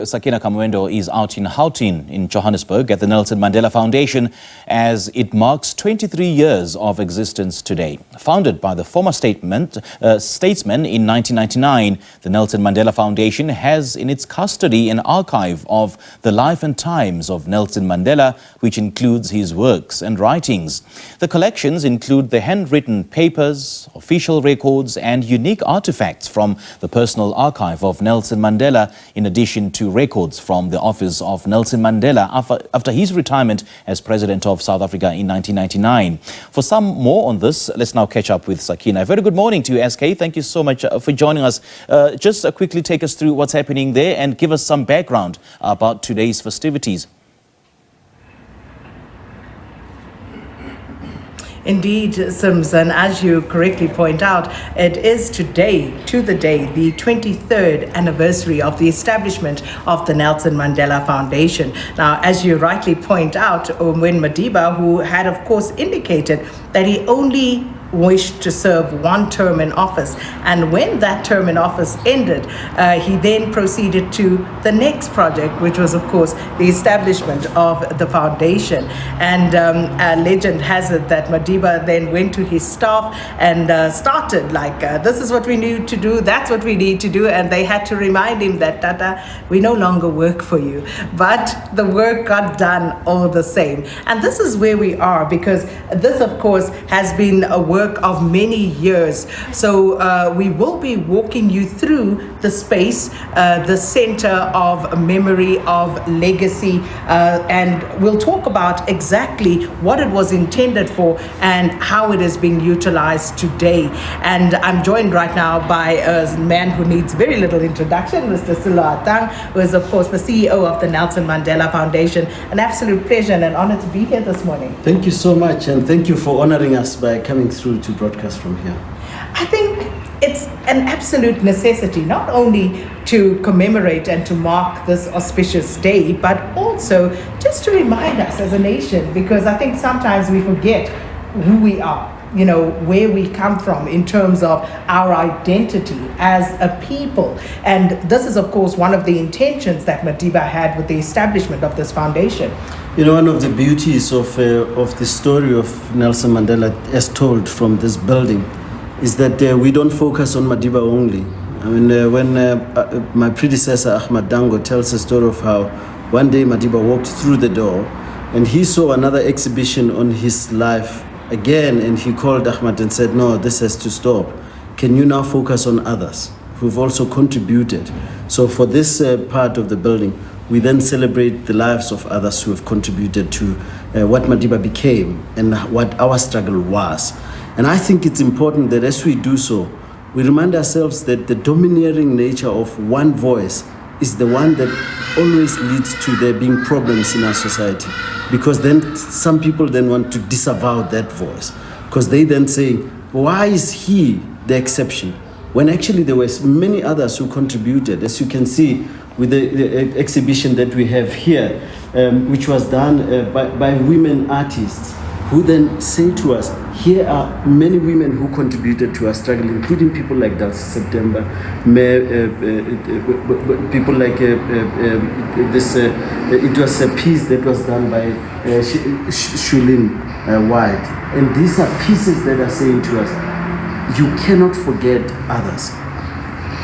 Sakina Kamwendo is out in Houghton in Johannesburg at the Nelson Mandela Foundation as it marks 23 years of existence today. Founded by the former statesman in 1999, the Nelson Mandela Foundation has in its custody an archive of the life and times of Nelson Mandela, which includes his works and writings. The collections include the handwritten papers, official records and unique artifacts from the personal archive of Nelson Mandela, in addition to records from the Office of Nelson Mandela after his retirement as President of South Africa in 1999. For some more on this, let's now catch up with Sakina. Very good morning to you, SK. Thank you so much for joining us. Just quickly take us through what's happening there and give us some background about today's festivities. Indeed, Sims, and as you correctly point out, it is today, to the day, the 23rd anniversary of the establishment of the Nelson Mandela Foundation. Now, as you rightly point out, when Madiba, who had, of course, indicated that he only wished to serve one term in office, and when that term in office ended, he then proceeded to the next project, which was, of course, the establishment of the foundation. And legend has it that Madiba then went to his staff and started like, this is what we need to do, that's what we need to do, and they had to remind him that, Tata, we no longer work for you, but the work got done all the same. And this is where we are, because this, of course, has been a work of many years. So we will be walking you through the space, the center of memory, of legacy, and we'll talk about exactly what it was intended for and how it is being utilized today. And I'm joined right now by a man who needs very little introduction, Mr. Houghton, who is, of course, the CEO of the Nelson Mandela Foundation. An absolute pleasure and an honor to be here this morning. Thank you so much, and thank you for honoring us by coming through to broadcast from here. I think it's an absolute necessity, not only to commemorate and to mark this auspicious day, but also just to remind us as a nation, because I think sometimes we forget who we are, you know, where we come from in terms of our identity as a people. And this is, of course, one of the intentions that Madiba had with the establishment of this foundation. You know, one of the beauties of the story of Nelson Mandela, as told from this building, is that we don't focus on Madiba only. I mean, when my predecessor, Ahmad Dango, tells the story of how one day Madiba walked through the door and he saw another exhibition on his life again, and he called Ahmad and said, no, this has to stop. Can you now focus on others who've also contributed? So for this part of the building, we then celebrate the lives of others who have contributed to what Madiba became and what our struggle was. And I think it's important that as we do so, we remind ourselves that the domineering nature of one voice is the one that always leads to there being problems in our society. Because then some people then want to disavow that voice. Because they then say, why is he the exception? When actually there were many others who contributed, as you can see with the exhibition that we have here, which was done by women artists, who then say to us, here are many women who contributed to our struggle, including people like Dulce September, people like this, it was a piece that was done by Shulin White. And these are pieces that are saying to us, you cannot forget others.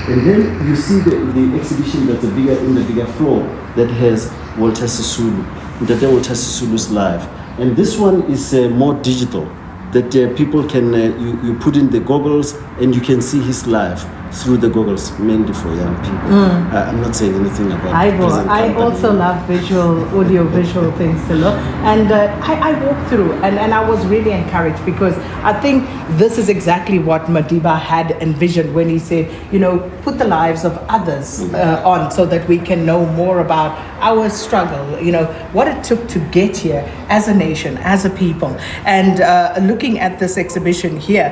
And then you see the exhibition that's in the bigger floor that has Walter Sisulu, Walter Sisulu's life. And this one is more digital, that people can, you put in the goggles and you can see his life through the goggles, mainly for young people. I'm not saying anything about I also love audio-visual things to look. And I walked through and I was really encouraged, because I think this is exactly what Madiba had envisioned when he said, you know, put the lives of others on so that we can know more about our struggle, you know, what it took to get here as a nation, as a people. And looking at this exhibition here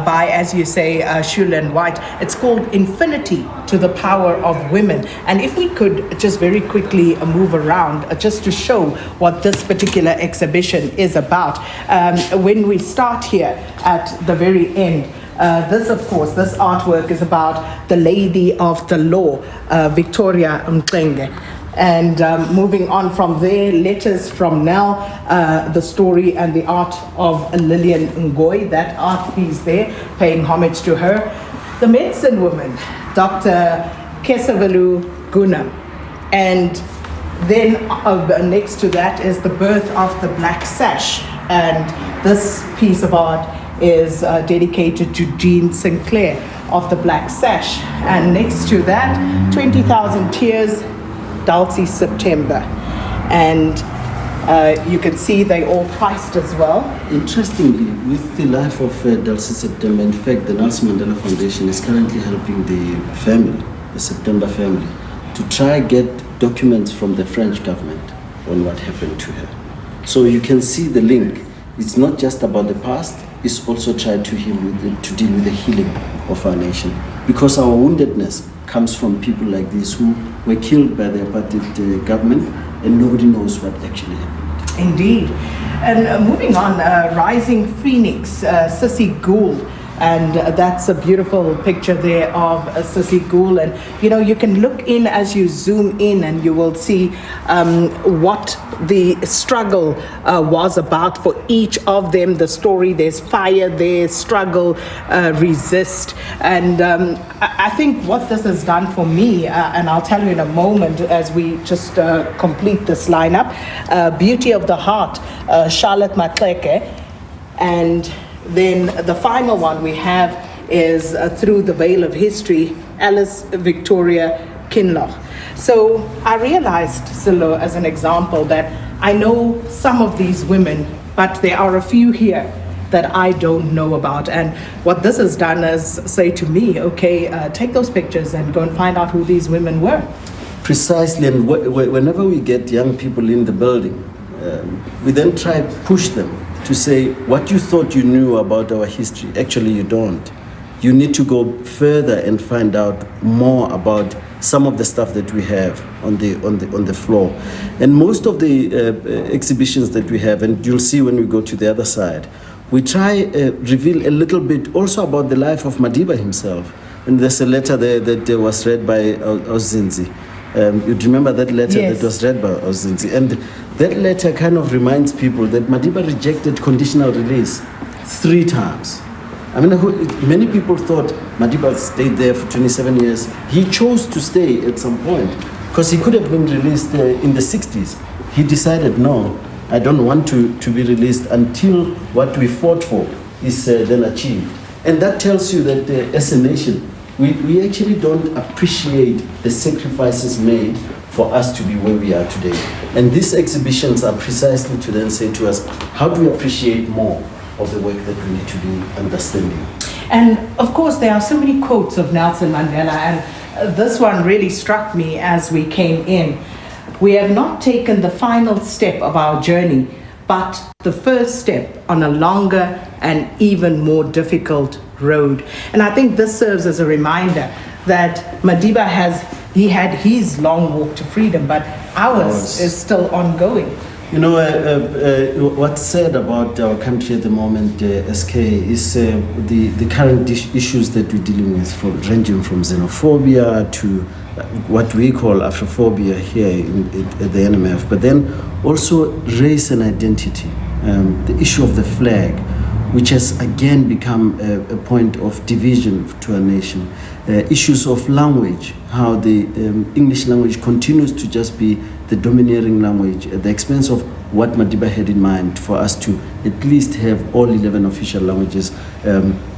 by, as you say, Shulin White, it's called Infinity to the Power of Women. And if we could just very quickly move around just to show what this particular exhibition is about. When we start here at the very end, This, of course, this artwork is about the Lady of the Law, Victoria Mxenge. And moving on from there, Letters from Nell, the story and the art of Lillian Ngoyi, that art piece there, paying homage to her. The Medicine Woman, Dr. Kesavalu Guna. And then next to that is The Birth of the Black Sash. And this piece of art is dedicated to Jean Sinclair of the Black Sash. And next to that, 20,000 Tears, Dulcie September. And you can see they all priced as well. Interestingly, with the life of Dulcie September, in fact, the Nelson Mandela Foundation is currently helping the family, the September family, to try get documents from the French government on what happened to her. So you can see the link. It's not just about the past, it's also trying to deal with the healing of our nation. Because our woundedness comes from people like this who were killed by the apartheid government, and nobody knows what actually happened. Indeed. And moving on, Rising Phoenix, Sissy Gould. And that's a beautiful picture there of Sissy Gould. And, you know, you can look in as you zoom in and you will see what the struggle was about for each of them. The story, there's fire, there's struggle, resist. And I think what this has done for me, and I'll tell you in a moment as we just complete this lineup, Beauty of the Heart, Charlotte Matleke, and then the final one we have is Through the Veil of History, Alice Victoria Kinloch. So I realized, Silo, as an example, that I know some of these women, but there are a few here that I don't know about. And what this has done is say to me, okay, take those pictures and go and find out who these women were. Precisely, and whenever we get young people in the building, we then try to push them to say what you thought you knew about our history, actually you don't. You need to go further and find out more about some of the stuff that we have on the floor. And most of the exhibitions that we have, and you'll see when we go to the other side, we try reveal a little bit also about the life of Madiba himself. And there's a letter there that was read by Ozinzi. You'd remember that letter? Yes. That was read by Ozinzi. And that letter kind of reminds people that Madiba rejected conditional release 3 times. I mean, many people thought Madiba stayed there for 27 years. He chose to stay at some point because he could have been released in the 60s. He decided, no, I don't want to be released until what we fought for is then achieved. And that tells you that as a nation, we actually don't appreciate the sacrifices made for us to be where we are today. And these exhibitions are precisely to then say to us, how do we appreciate more of the work that we need to be understanding? And of course, there are so many quotes of Nelson Mandela, and this one really struck me as we came in. We have not taken the final step of our journey, but the first step on a longer and even more difficult road. And I think this serves as a reminder that Madiba had his long walk to freedom, but ours is still ongoing. You know, what's said about our country at the moment, SK, is the current issues that we're dealing with, ranging from xenophobia to what we call Afrophobia here at the NMF, but then also race and identity, the issue of the flag, which has again become a point of division to our nation. Issues of language, how the English language continues to just be the domineering language at the expense of what Madiba had in mind for us to at least have all 11 official languages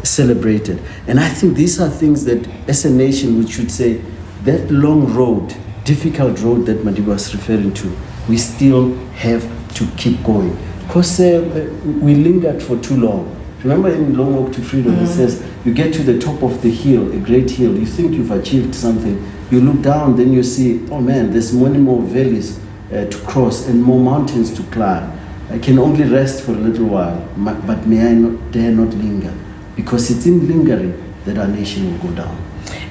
celebrated. And I think these are things that as a nation we should say, that long road, difficult road that Madiba was referring to, we still have to keep going. Because we lingered for too long. Remember in Long Walk to Freedom, it says, you get to the top of the hill, a great hill, you think you've achieved something, you look down, then you see, oh man, there's many more valleys to cross and more mountains to climb. I can only rest for a little while, but may I not dare not linger, because it's in lingering that our nation will go down.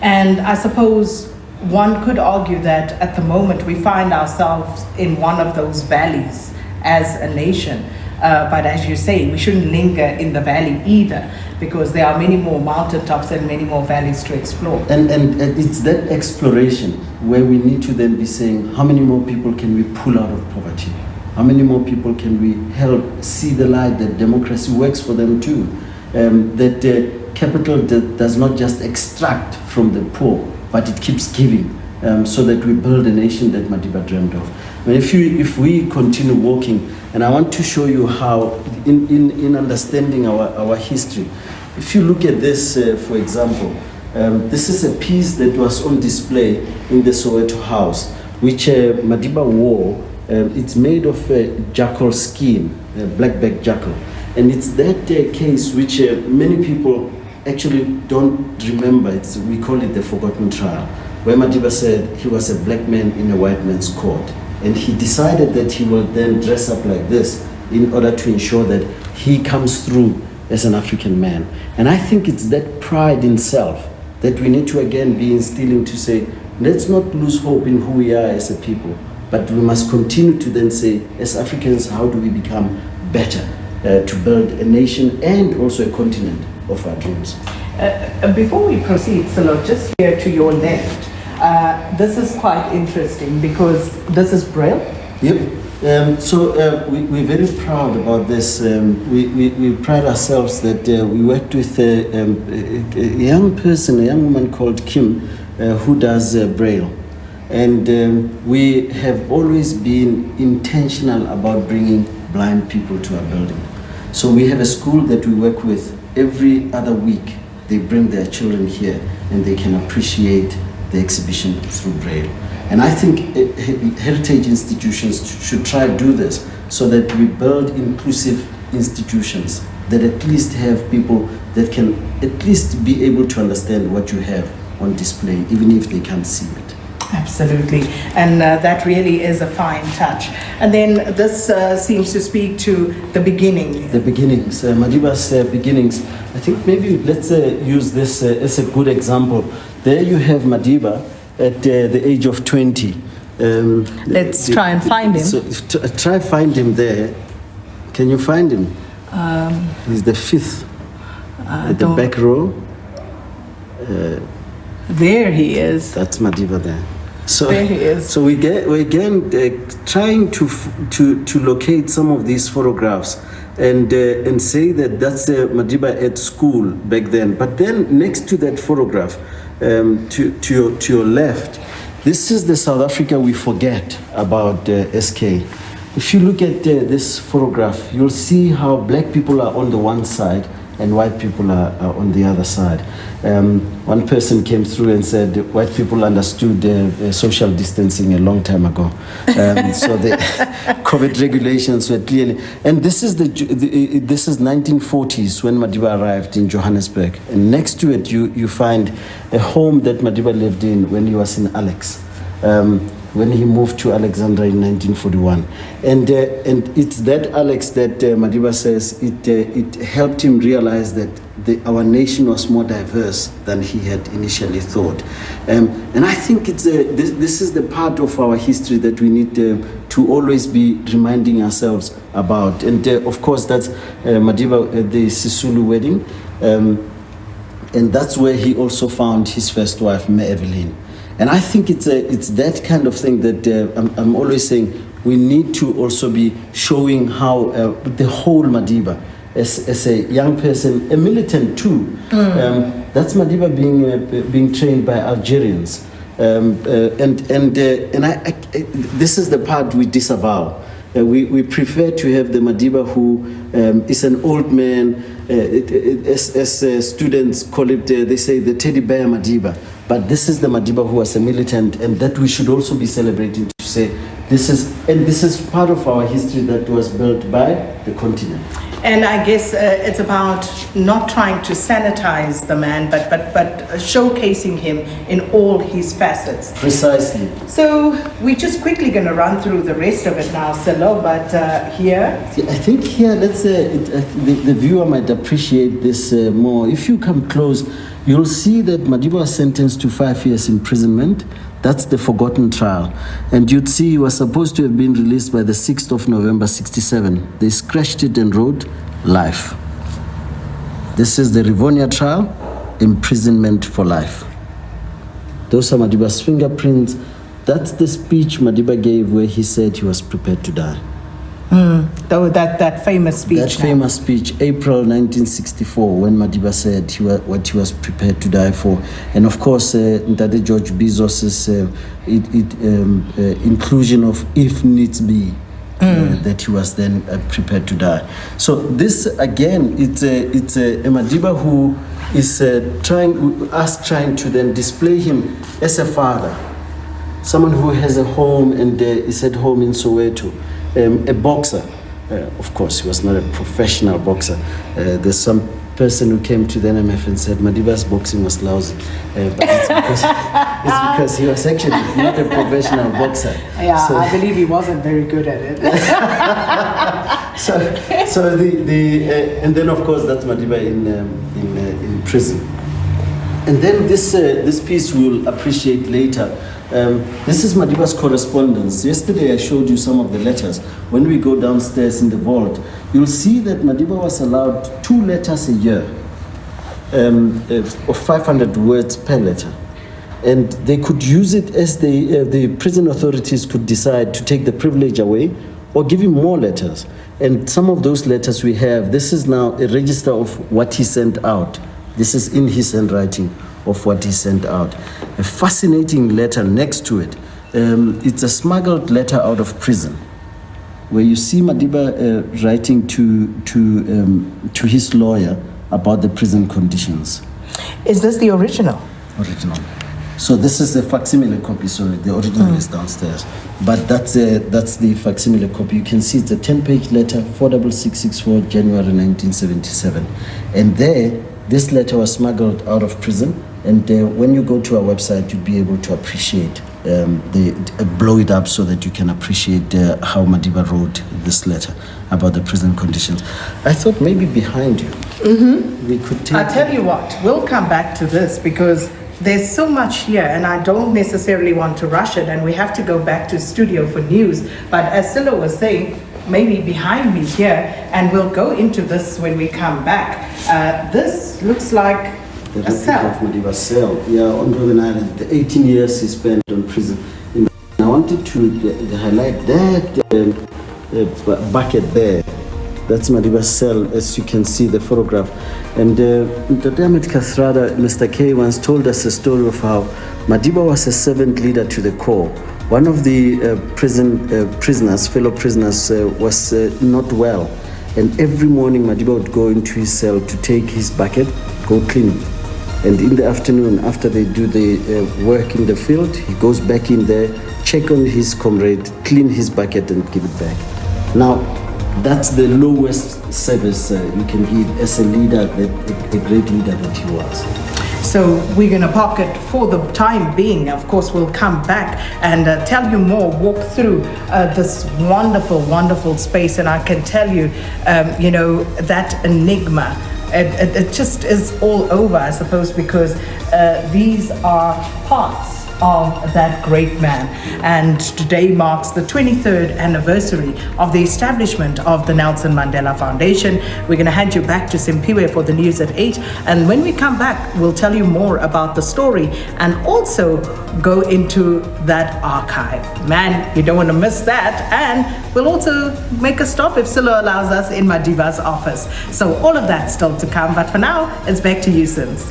And I suppose one could argue that at the moment we find ourselves in one of those valleys as a nation. But as you say, we shouldn't linger in the valley either, because there are many more mountaintops and many more valleys to explore. And it's that exploration where we need to then be saying, how many more people can we pull out of poverty? How many more people can we help see the light that democracy works for them too? That capital does not just extract from the poor, but it keeps giving, so that we build a nation that Madiba dreamed of. I mean, if we continue walking, and I want to show you how, in understanding our history, if you look at this, for example, this is a piece that was on display in the Soweto House, which Madiba wore. It's made of jackal skin, black-backed jackal. And it's that case which many people actually don't remember. We call it the forgotten trial, where Madiba said he was a black man in a white man's court. And he decided that he will then dress up like this in order to ensure that he comes through as an African man. And I think it's that pride in self that we need to again be instilling, to say, let's not lose hope in who we are as a people, but we must continue to then say, as Africans, how do we become better to build a nation and also a continent of our dreams? Before we proceed, Silo, just here to your left, this is quite interesting because this is Braille. Yep. So we're very proud about this. We pride ourselves that we worked with a young person, a young woman called Kim, who does Braille. And we have always been intentional about bringing blind people to our building. So we have a school that we work with every other week. They bring their children here and they can appreciate the exhibition through Braille. And I think heritage institutions should try to do this, so that we build inclusive institutions that at least have people that can at least be able to understand what you have on display, even if they can't see it. Absolutely, and that really is a fine touch. And then this seems to speak to the beginning. The beginnings, Madiba's beginnings. I think maybe let's use this as a good example. There you have Madiba at the age of 20. Let's try and find him. So, try find him there. Can you find him? He's the fifth at the back row. There he is. That's Madiba there. So there he is. So we're again trying to locate some of these photographs and say that that's Madiba at school back then. But then next to that photograph, to your left, this is the South Africa we forget about, SK. If you look at this photograph, you'll see how black people are on the one side and white people are on the other side. One person came through and said white people understood social distancing a long time ago. So the COVID regulations were clearly, and this is this is 1940s when Madiba arrived in Johannesburg. And next to it, you find a home that Madiba lived in when he was in Alex. When he moved to Alexandra in 1941. And it's that Alex that Madiba says it helped him realize that our nation was more diverse than he had initially thought. And I think it's this is the part of our history that we need to always be reminding ourselves about. And of course, that's Madiba, the Sisulu wedding. And that's where he also found his first wife, Ma Evelyn. And I think it's that kind of thing that I'm always saying we need to also be showing how the whole Madiba, as a young person, a militant too. That's Madiba being trained by Algerians, and this is the part we disavow. We prefer to have the Madiba who is an old man, as students call it, they say the teddy bear Madiba. But this is the Madiba who was a militant, and that we should also be celebrating, to say this is part of our history that was built by the continent. And I guess it's about not trying to sanitize the man, but showcasing him in all his facets. Precisely. So we're just quickly going to run through the rest of it now, Silo, but here? I think here, let's the viewer might appreciate this more. If you come close, you'll see that Madiba was sentenced to 5 years imprisonment. That's the forgotten trial. And you'd see he was supposed to have been released by the 6th of November, 67. They scratched it and wrote, life. This is the Rivonia trial, imprisonment for life. Those are Madiba's fingerprints. That's the speech Madiba gave where he said he was prepared to die. Though that famous speech. That famous speech, April 1964, when Madiba said what he was prepared to die for. And of course, Ndade George Bezos's inclusion of if needs be, that he was then prepared to die. So this, again, it's a Madiba who is trying to then display him as a father, someone who has a home and is at home in Soweto. A boxer, of course, he was not a professional boxer. There's some person who came to the NMF and said Madiba's boxing was lousy, but it's because he was actually not a professional boxer. Yeah, so, I believe he wasn't very good at it. so and then of course that's Madiba in prison. And then this piece we'll appreciate later. This is Madiba's correspondence. Yesterday I showed you some of the letters. When we go downstairs in the vault, you'll see that Madiba was allowed 2 letters a year, of 500 words per letter. And they could use it as the prison authorities could decide to take the privilege away or give him more letters. And some of those letters we have, this is now a register of what he sent out. This is in his handwriting of what he sent out. A fascinating letter next to it. It's a smuggled letter out of prison, where you see Madiba writing to his lawyer about the prison conditions. Is this the original? Original. So this is the facsimile copy. Sorry, the original is downstairs, but that's the facsimile copy. You can see it's a 10-page letter, 46664, January 1977, and there. This letter was smuggled out of prison, and when you go to our website, you'll be able to appreciate, blow it up so that you can appreciate how Madiba wrote this letter about the prison conditions. I thought maybe behind you, we could take... I'll tell you what, we'll come back to this because there's so much here and I don't necessarily want to rush it and we have to go back to studio for news. But as Silo was saying, maybe behind me here, and we'll go into this when we come back. This looks like a cell. Of Madiba's cell, yeah, on Robben Island. The 18 years he spent on prison. And I wanted to highlight that bucket there. That's Madiba's cell, as you can see the photograph. And Dr. Ahmed Kathrada, Mr. K, once told us a story of how Madiba was a servant leader to the core. One of the fellow prisoners, was not well. And every morning Madiba would go into his cell to take his bucket, go clean it. And in the afternoon, after they do the work in the field, he goes back in there, check on his comrade, clean his bucket and give it back. Now, that's the lowest service you can give as a leader, a great leader that he was. So we're going to park it for the time being. Of course, we'll come back and tell you more, walk through this wonderful, wonderful space. And I can tell you, that enigma, it just is all over, I suppose, because these are parts of that great man. And today marks the 23rd anniversary of the establishment of the Nelson Mandela Foundation. We're going to hand you back to Simpiwe for the news at 8. And when we come back, we'll tell you more about the story and also go into that archive. Man, you don't want to miss that. And we'll also make a stop, if Silo allows us, in Madiba's office. So all of that still to come. But for now, it's back to you, Sims.